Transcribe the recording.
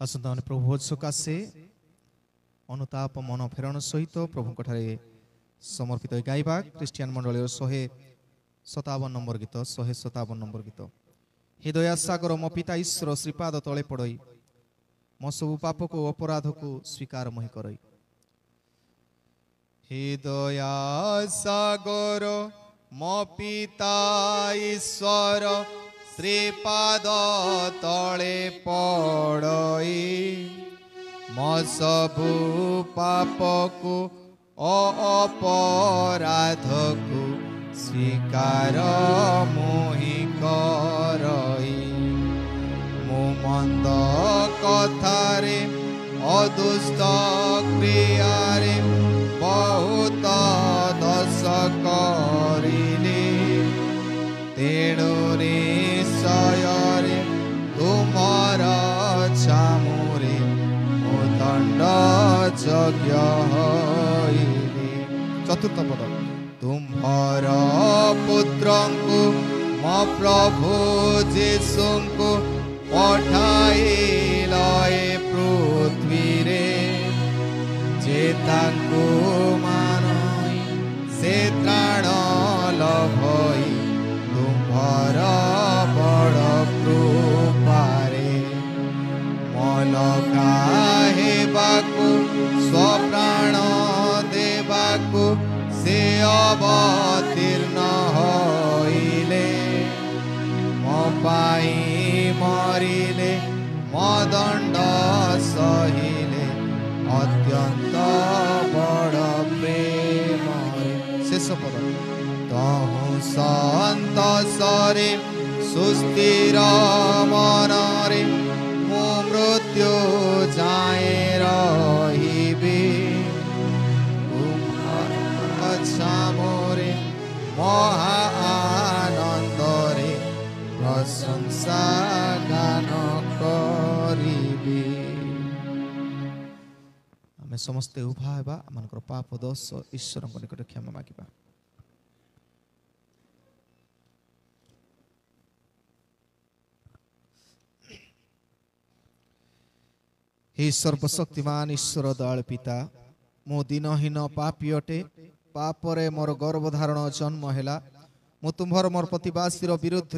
आसंता प्रभु सकाशे अनुताप मन फेरण सहित प्रभु समर्पित गाइबा क्रिस्टियन मंडल 157 नंबर गीत 157 नंबर गीत। हे दया सागर मो पिता ईश्वर श्रीपाद तले पड़ई मो सब पाप को अपराध को स्वीकार मही करई। हे दया सागर मो पिता ईश्वर श्रीपाद तले पड़ई मो सबु पाप को अपराध को स्वीकार मोहि करई। मो मंद कथारे अदुष्ट क्रियारे बहुत दश करिले तेणु निश्चय तुमर छामुरे मो दंड यज्ञ होइले। चतुर्थ पद तुम्हार पुत्र को मो प्रभु जीशु को पठाइल पृथ्वी रे जे तांको मानई से त्राण लभई तुम्हार बड़ कृपारे मल काहेबाकु स्वप्राण देबाकु से अवतीर्ण होइले मो पाई मरिले मो दंड सहिले अत्यंत बड़ प्रेम। शेष पद तहु संतोषरे सुस्थिर मनरे मो मृत्यु जाए रहिबे छामोरे महा आनंदरे प्रशंसा गान करिबे। आमे समस्ते उभा हेबा आमनकर पाप दोष ईश्वर निकट क्षमा मागिबा। हे सर्वशक्तिमान ईश्वर दयालु पिता मो दिनहीन पापी अटे पापरे मोर गर्भधारण जन्म हैला मु तुम्हर मोर प्रतिवासी विरुद्ध